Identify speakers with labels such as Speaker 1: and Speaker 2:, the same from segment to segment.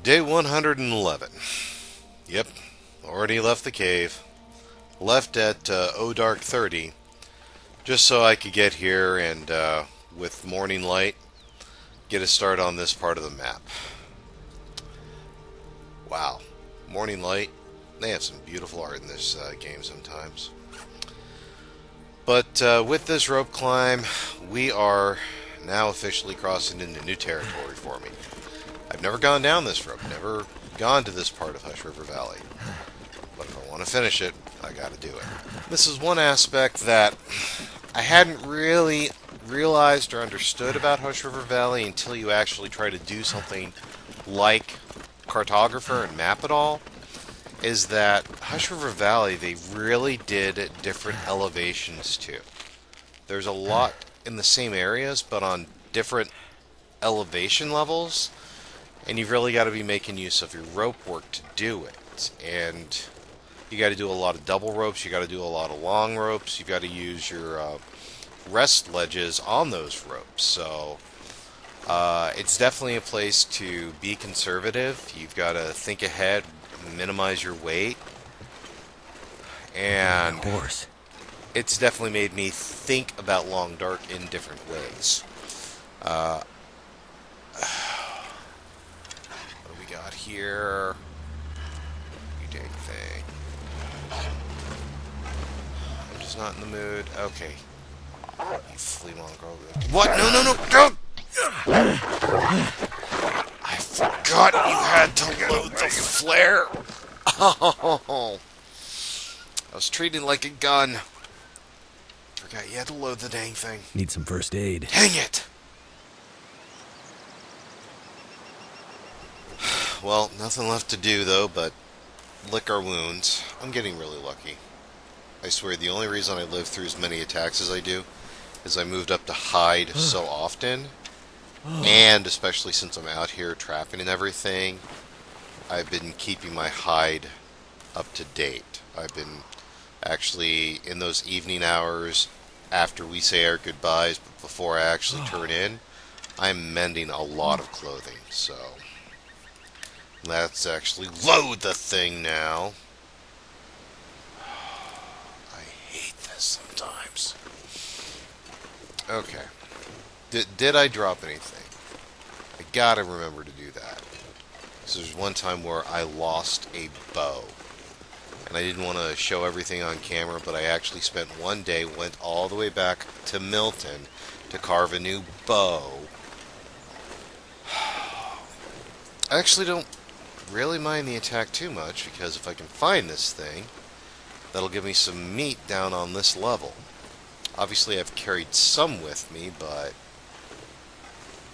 Speaker 1: Day 111. Yep, already left the cave. Left at dark 30, just so I could get here and, with morning light, get a start on this part of the map. Wow, morning light. They have some beautiful art in this game sometimes. But with this rope climb, we are now officially crossing into new territory for me. I've never gone down this rope, never gone to this part of Hush River Valley. But if I want to finish it, I gotta do it. This is one aspect that I hadn't really realized or understood about Hush River Valley until you actually try to do something like Cartographer and map it all, is that Hush River Valley, they really did different elevations too. There's a lot in the same areas, but on different elevation levels, and you've really got to be making use of your rope work to do it. And you got to do a lot of double ropes, you got to do a lot of long ropes, you've got to use your rest ledges on those ropes. So it's definitely a place to be conservative. You've got to think ahead, minimize your weight, and
Speaker 2: horse.
Speaker 1: It's definitely made me think about Long Dark in different ways. What do we got here? You dang thing. I'm just not in the mood. Okay. You flea mongrel. What? No, no, no! Go! I forgot you had to load the flare! Oh! I was treating it like a gun. Forgot you had to load the dang thing.
Speaker 2: Need some first aid.
Speaker 1: Dang it! Well, nothing left to do though but lick our wounds. I'm getting really lucky. I swear the only reason I live through as many attacks as I do is I moved up to hide so often. And especially since I'm out here trapping and everything, I've been keeping my hide up to date. I've been actually in those evening hours after we say our goodbyes, but before I actually turn in, I'm mending a lot of clothing. So let's actually load the thing now. I hate this sometimes. Okay. Did I drop anything? I gotta remember to do that. So there's one time where I lost a bow. And I didn't want to show everything on camera, but I actually spent one day, went all the way back to Milton to carve a new bow. I actually don't really mind the attack too much, because if I can find this thing, that'll give me some meat down on this level. Obviously I've carried some with me, but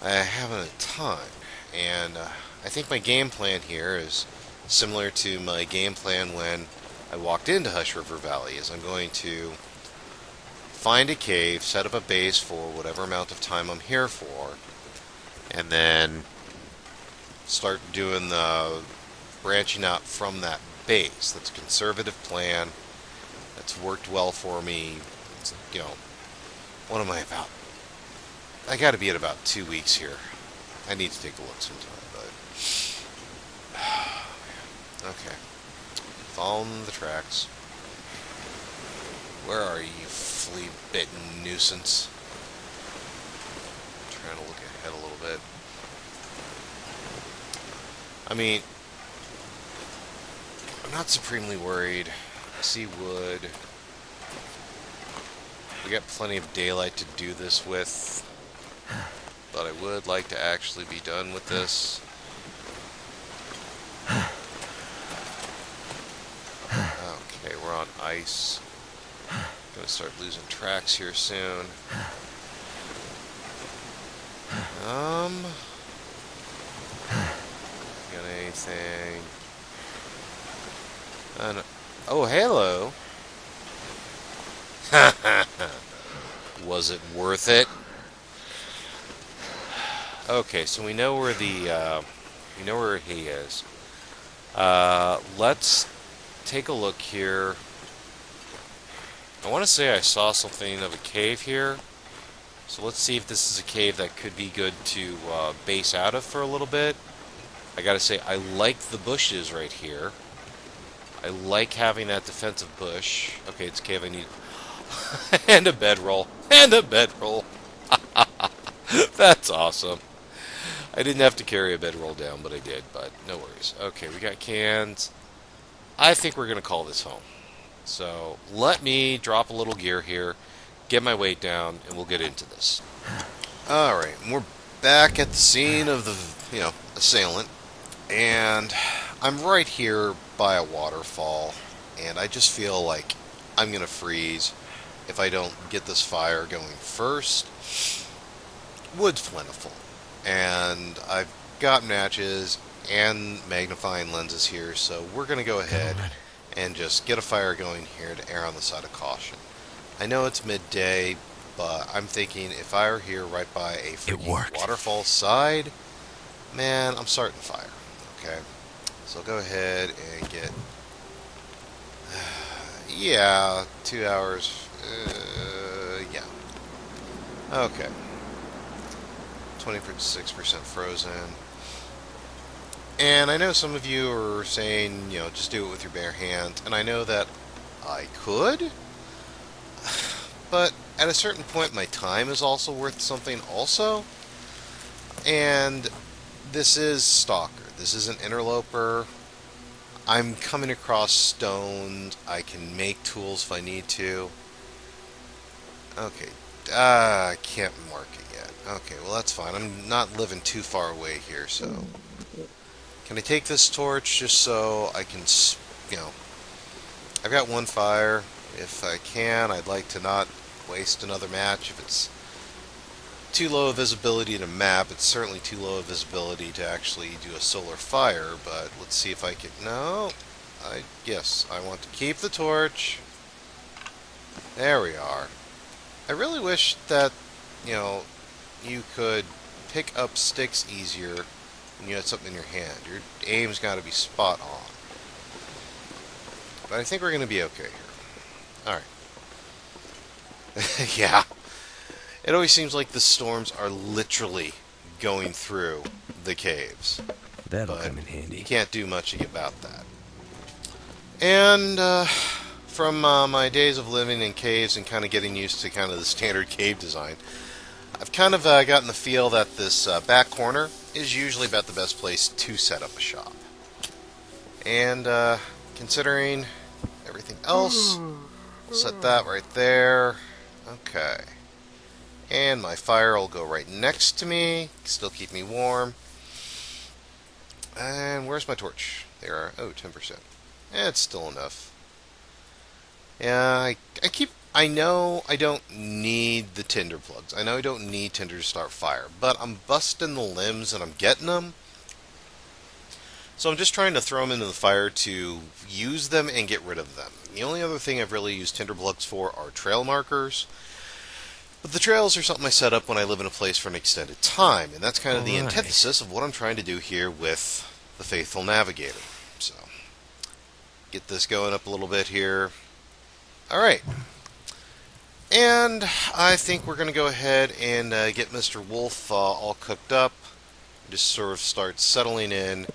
Speaker 1: I haven't a ton. And I think my game plan here is similar to my game plan when I walked into Hush River Valley, is I'm going to find a cave, set up a base for whatever amount of time I'm here for, and then start doing the branching out from that base. That's a conservative plan. That's worked well for me. It's, what am I about? I gotta be at about 2 weeks here. I need to take a look sometime, but okay. Following the tracks. Where are you, flea-bitten nuisance? I'm trying to look ahead a little bit. I mean, I'm not supremely worried. I see wood. We got plenty of daylight to do this with, but I would like to actually be done with this. Okay, we're on ice. Gonna start losing tracks here soon. Got anything? Oh, hello. Was it worth it? Okay, so we know where we know where he is. Let's take a look here. I want to say I saw something of a cave here. So let's see if this is a cave that could be good to base out of for a little bit. I gotta say, I like the bushes right here. I like having that defensive bush. Okay, it's a cave I need. And a bedroll. And a bedroll. That's awesome. I didn't have to carry a bedroll down, but I did. But no worries. Okay, we got cans. I think we're going to call this home. So let me drop a little gear here, get my weight down, and we'll get into this. Alright, we're back at the scene of the, assailant. And I'm right here by a waterfall. And I just feel like I'm going to freeze if I don't get this fire going first. Wood's plentiful. And I've got matches and magnifying lenses here, so we're going to go ahead and just get a fire going here to err on the side of caution. I know it's midday, but I'm thinking if I were here right by a freaking waterfall side, man, I'm starting fire. Okay, so go ahead and get, yeah, 2 hours, yeah, okay, 26% frozen. And I know some of you are saying, just do it with your bare hands, and I know that I could, but at a certain point my time is also worth something also, and this is Stalker. This is an interloper. I'm coming across stones. I can make tools if I need to. Okay. I can't mark it yet. Okay, well that's fine. I'm not living too far away here, so... Can I take this torch just so I can, I've got one fire. If I can, I'd like to not waste another match. If it's too low of visibility to map, it's certainly too low of visibility to actually do a solar fire, but let's see if I can... No, yes, I want to keep the torch. There we are. I really wish that, you could pick up sticks easier when you had something in your hand. Your aim's got to be spot on. But I think we're going to be okay here. Alright. Yeah. It always seems like the storms are literally going through the caves.
Speaker 2: That'll come in handy.
Speaker 1: You can't do much about that. And from my days of living in caves and kind of getting used to kind of the standard cave design, I've kind of gotten the feel that this back corner is usually about the best place to set up a shop. And considering everything else, I'll set that right there. Okay. And my fire will go right next to me, still keep me warm. And where's my torch? There are, 10%. It's still enough. Yeah, I know I don't need the tinder plugs. I know I don't need tinder to start fire, but I'm busting the limbs and I'm getting them. So I'm just trying to throw them into the fire to use them and get rid of them. The only other thing I've really used tinder plugs for are trail markers. But the trails are something I set up when I live in a place for an extended time, and that's kind of the antithesis of what I'm trying to do here with the Faithful Navigator. So, get this going up a little bit here. Alright. And I think we're going to go ahead and get Mr. Wolf all cooked up. Just sort of start settling in,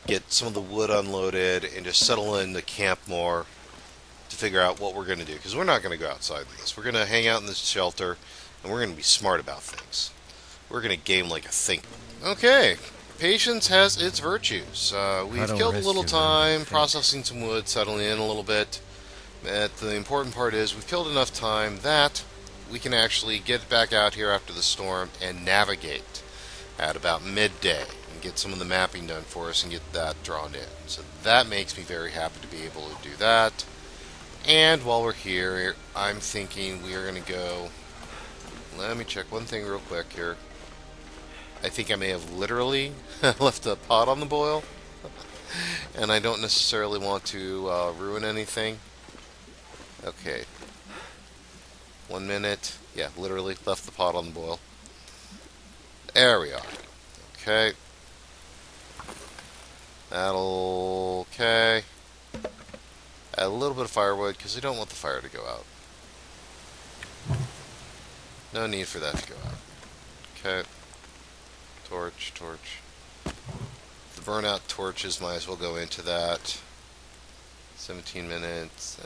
Speaker 1: get some of the wood unloaded, and just settle in the camp more to figure out what we're going to do. Because we're not going to go outside this. We're going to hang out in this shelter, and we're going to be smart about things. We're going to game like a think. Okay. Patience has its virtues. We've killed a little time processing some wood, settling in a little bit. But the important part is we've killed enough time that we can actually get back out here after the storm and navigate at about midday and get some of the mapping done for us and get that drawn in. So that makes me very happy to be able to do that. And while we're here, I'm thinking we are going to go... Let me check one thing real quick here. I think I may have literally left a pot on the boil. And I don't necessarily want to ruin anything. Okay. 1 minute. Yeah, literally left the pot on the boil. There we are. Okay. That'll... Okay. Add a little bit of firewood, because I don't want the fire to go out. No need for that to go out. Okay. Torch, torch. The burnout torches might as well go into that. 17 minutes.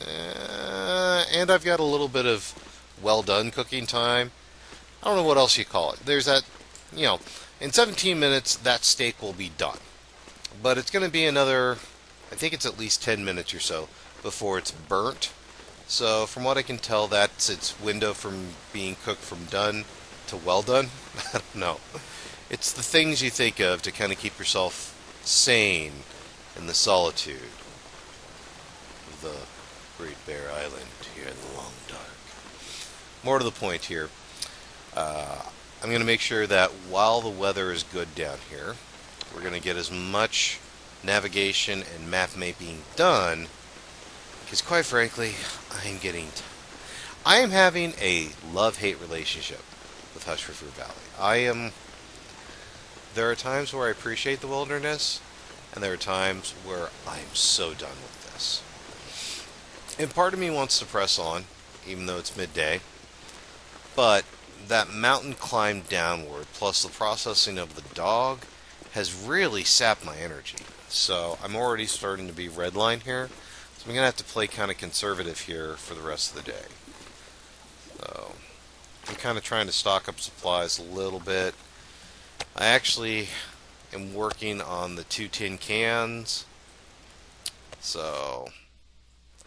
Speaker 1: And I've got a little bit of well done cooking time. I don't know what else you call it. There's that, you know, in 17 minutes, that steak will be done. But it's going to be another, I think it's at least 10 minutes or so before it's burnt. So from what I can tell, that's its window from being cooked from done to well done. I don't know. It's the things you think of to kind of keep yourself sane in the solitude of the Great Bear Island here in the long dark. More to the point here, I'm going to make sure that while the weather is good down here, we're going to get as much navigation and map mapping done, because quite frankly, I am having a love-hate relationship with Hush River Valley. There are times where I appreciate the wilderness, and there are times where I'm so done with this. And part of me wants to press on, even though it's midday, but that mountain climb downward, plus the processing of the dog, has really sapped my energy. So I'm already starting to be redline here, so I'm going to have to play kind of conservative here for the rest of the day. So I'm kind of trying to stock up supplies a little bit. I actually am working on the 2 tin cans, so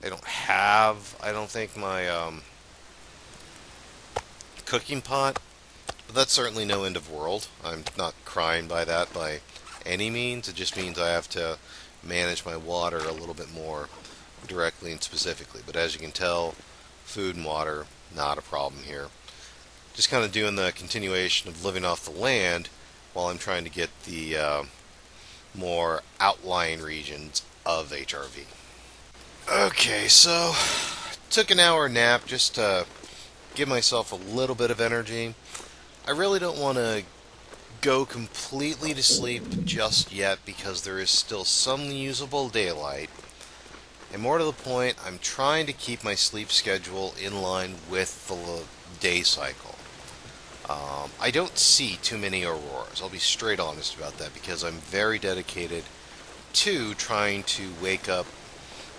Speaker 1: I don't think my cooking pot, but that's certainly no end of world. I'm not crying by that by any means. It just means I have to manage my water a little bit more directly and specifically. But as you can tell, food and water, not a problem here. Just kind of doing the continuation of living off the land while I'm trying to get the more outlying regions of HRV. Okay, so took an hour nap just to give myself a little bit of energy. I really don't want to go completely to sleep just yet because there is still some usable daylight. And more to the point, I'm trying to keep my sleep schedule in line with the day cycle. I don't see too many auroras. I'll be straight honest about that because I'm very dedicated to trying to wake up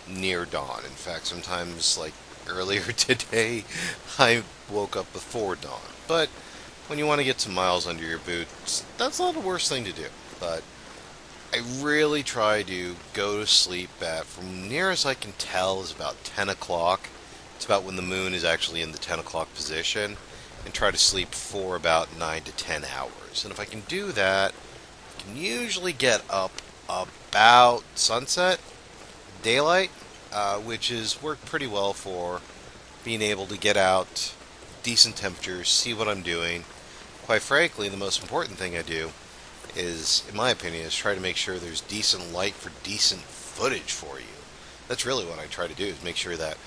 Speaker 1: near dawn. In fact, sometimes, like earlier today, I woke up before dawn. But when you want to get some miles under your boots, that's not the worst thing to do. But I really try to go to sleep at, from near as I can tell, is about 10 o'clock. It's about when the moon is actually in the 10 o'clock position. And try to sleep for about 9 to 10 hours. And if I can do that, I can usually get up about sunset, daylight, which has worked pretty well for being able to get out, decent temperatures, see what I'm doing. Quite frankly, the most important thing I do is, in my opinion, is try to make sure there's decent light for decent footage for you. That's really what I try to do, is make sure that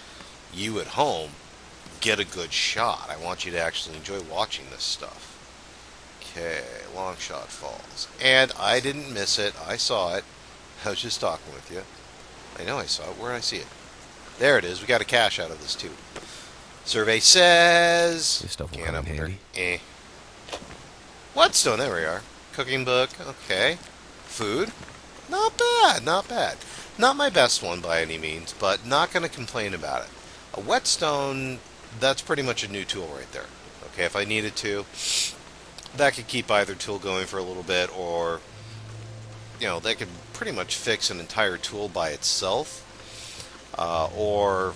Speaker 1: you at home get a good shot. I want you to actually enjoy watching this stuff. Okay, long shot falls. And I didn't miss it. I saw it. I was just talking with you. I know I saw it. Where did I see it? There it is. We got a cache out of this too. Survey says...
Speaker 2: This stuff will
Speaker 1: Can
Speaker 2: come in
Speaker 1: opener.
Speaker 2: handy.
Speaker 1: Whetstone, there we are. Cooking book, okay. Food, not bad, not bad. Not my best one by any means, but not going to complain about it. A whetstone, that's pretty much a new tool right there. Okay, if I needed to, that could keep either tool going for a little bit, or, you know, that could pretty much fix an entire tool by itself. Or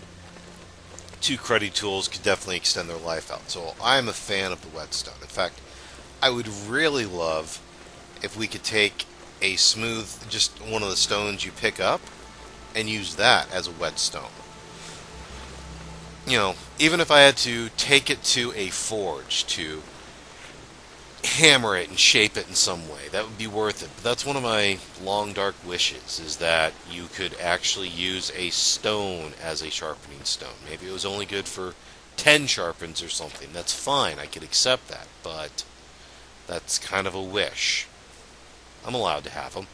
Speaker 1: 2 cruddy tools could definitely extend their life out. So I'm a fan of the whetstone. In fact, I would really love if we could take a smooth, just one of the stones you pick up, and use that as a whetstone. You know, even if I had to take it to a forge to hammer it and shape it in some way, that would be worth it. But that's one of my long dark wishes, is that you could actually use a stone as a sharpening stone. Maybe it was only good for 10 sharpens or something. That's fine, I could accept that, but that's kind of a wish. I'm allowed to have them.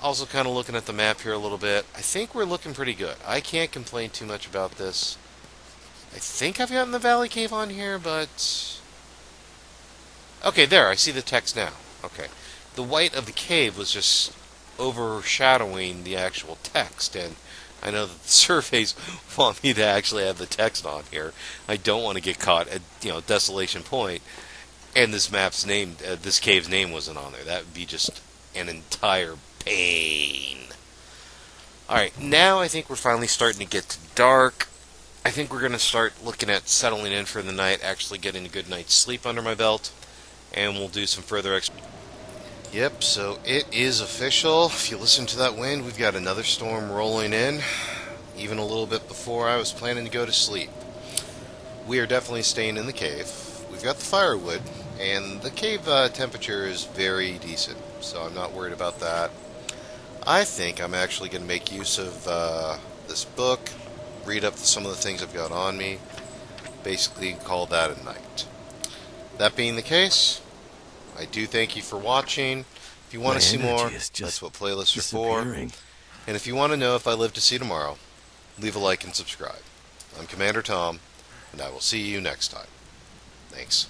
Speaker 1: Also kind of looking at the map here a little bit. I think we're looking pretty good. I can't complain too much about this. I think I've gotten the Valley Cave on here, but... Okay, there, I see the text now. Okay. the white of the cave was just overshadowing the actual text, and I know that the surveys want me to actually have the text on here. I don't want to get caught at Desolation Point, and this map's name, this cave's name wasn't on there. That would be just an entire pain. All right, now I think we're finally starting to get to dark. I think we're going to start looking at settling in for the night, actually getting a good night's sleep under my belt, and we'll do some further exploration. Yep, so it is official. If you listen to that wind, we've got another storm rolling in, even a little bit before I was planning to go to sleep. We are definitely staying in the cave. We've got the firewood, and the cave temperature is very decent, so I'm not worried about that. I think I'm actually going to make use of this book, read up some of the things I've got on me, basically call that a night. That being the case, I do thank you for watching. If you want to see more, that's what playlists are for. And if you want to know if I live to see tomorrow, leave a like and subscribe. I'm Commander Tom, and I will see you next time. Thanks.